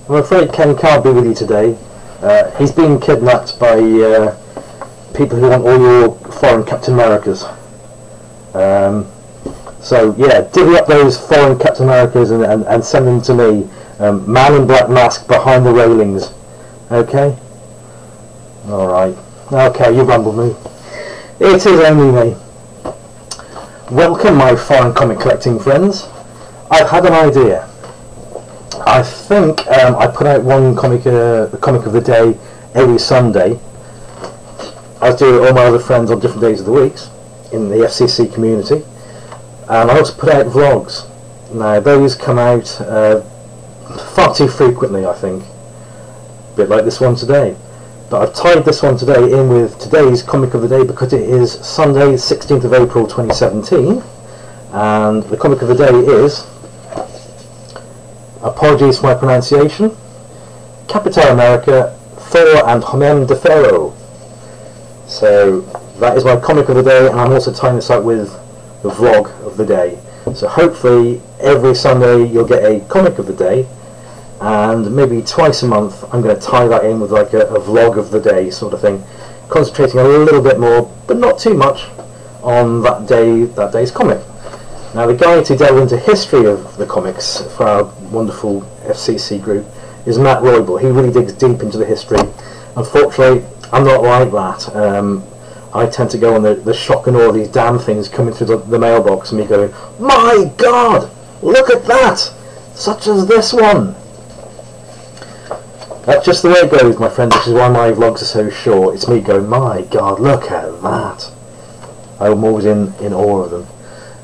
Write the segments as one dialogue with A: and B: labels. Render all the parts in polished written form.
A: I'm afraid Ken can't be with you today. He's been kidnapped by people who want all your foreign Captain Americas. So yeah, divvy up those foreign Captain Americas and send them to me. Man in black mask behind the railings. Okay? Alright. Okay, you rumbled me. It is only me. Welcome, my foreign comic collecting friends. I've had an idea. I think I put out one comic of the day every Sunday. I do it with all my other friends on different days of the week in the FCC community. And I also put out vlogs. Now those come out far too frequently, I think. A bit like this one today. But I've tied this one today in with today's comic of the day because it is Sunday, 16th of April 2017. And the comic of the day is, apologies for my pronunciation, Capitao America, Thor and Homem De Ferro. So that is my comic of the day, and I'm also tying this up with the vlog of the day. So hopefully every Sunday you'll get a comic of the day, and maybe twice a month I'm going to tie that in with like a vlog of the day sort of thing, concentrating a little bit more, but not too much, on that day's comic. Now the guy to delve into history of the comics for our wonderful FCC group is Matt Roybal. He really digs deep into the history. Unfortunately, I'm not like that. I tend to go on the shock and awe of these damn things coming through the mailbox and me going, my God, look at that! Such as this one! That's just the way it goes, my friends, which is why my vlogs are so short. It's me going, my God, look at that! I'm always in awe of them.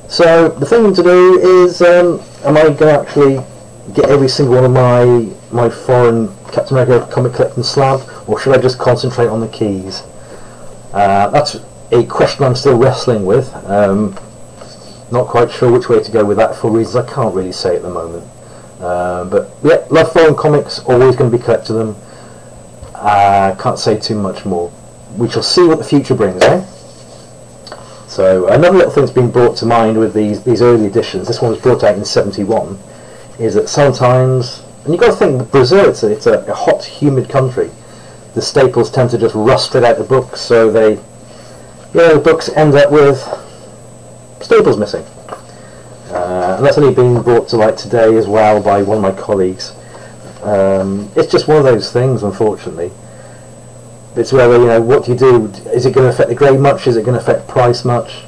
A: So the thing to do is, am I going to actually get every single one of my foreign Captain America comic collecting slab, or should I just concentrate on the keys? That's a question I'm still wrestling with. Not quite sure which way to go with that for reasons I can't really say at the moment. But yeah, love foreign comics, always going to be collecting them. Can't say too much more. We shall see what the future brings, eh? So another little thing that's been brought to mind with these early editions, this one was brought out in '71, is that sometimes, and you've got to think, Brazil, it's a hot, humid country. The staples tend to just rust straight out the books, so the books end up with staples missing. And that's only been brought to light today as well by one of my colleagues. It's just one of those things, unfortunately. It's whether, what do you do? Is it going to affect the grade much? Is it going to affect price much?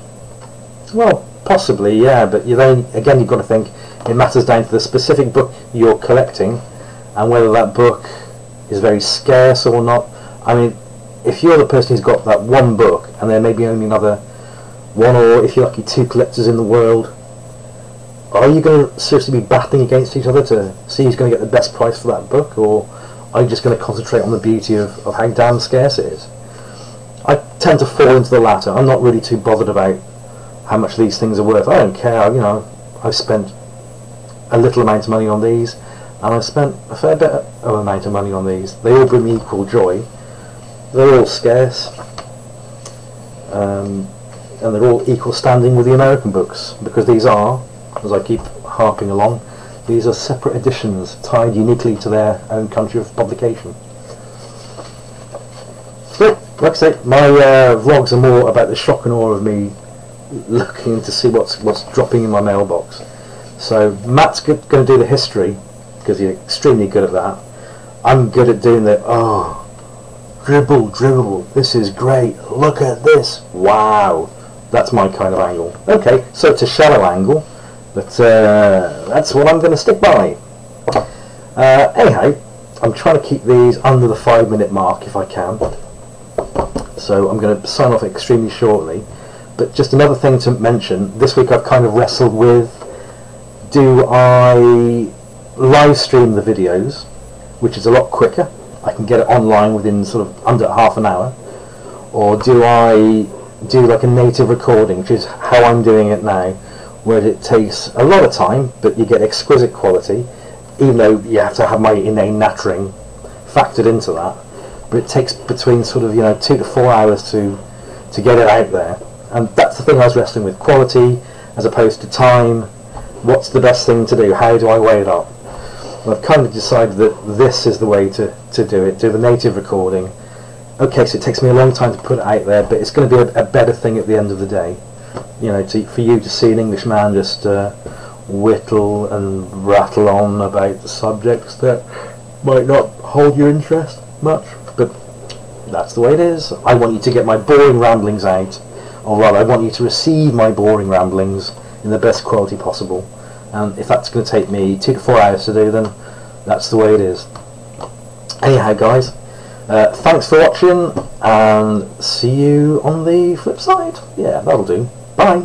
A: Well, possibly, yeah, but then again you've got to think it matters down to the specific book you're collecting and whether that book is very scarce or not. I mean, if you're the person who's got that one book and there may be only another one, or if you're lucky, two collectors in the world, are you going to seriously be battling against each other to see who's going to get the best price for that book, or are you just going to concentrate on the beauty of how damn scarce it is? I tend to fall into the latter. I'm not really too bothered about how much these things are worth. I don't care, I've spent a little amount of money on these, and I've spent a fair bit of amount of money on these. They all bring me equal joy. They're all scarce, and they're all equal standing with the American books, because these are, as I keep harping along, these are separate editions tied uniquely to their own country of publication. So, like I say, my vlogs are more about the shock and awe of me looking to see what's dropping in my mailbox. So Matt's going to do the history, because he's extremely good at that. I'm good at doing the, dribble, this is great, look at this, wow. That's my kind of angle. Okay, so it's a shallow angle, but that's what I'm going to stick by. Anyhow, I'm trying to keep these under the 5-minute mark if I can. So I'm going to sign off extremely shortly. But just another thing to mention, this week I've kind of wrestled with, do I live stream the videos, which is a lot quicker, I can get it online within sort of under half an hour, or do I do like a native recording, which is how I'm doing it now, where it takes a lot of time but you get exquisite quality, even though you have to have my inane nattering factored into that, but it takes between sort of 2 to 4 hours to get it out there. And that's the thing I was wrestling with, quality as opposed to time. What's the best thing to do? How do I weigh it up? I've kind of decided that this is the way to do it, do the native recording. Okay, so it takes me a long time to put it out there, but it's going to be a better thing at the end of the day. You know, for you to see an Englishman just whittle and rattle on about the subjects that might not hold your interest much, but that's the way it is. I want you to get my boring ramblings out, or rather, I want you to receive my boring ramblings in the best quality possible. And if that's going to take me 2 to 4 hours to do, then that's the way it is. Anyhow, guys, thanks for watching, and see you on the flip side. Yeah, that'll do. Bye.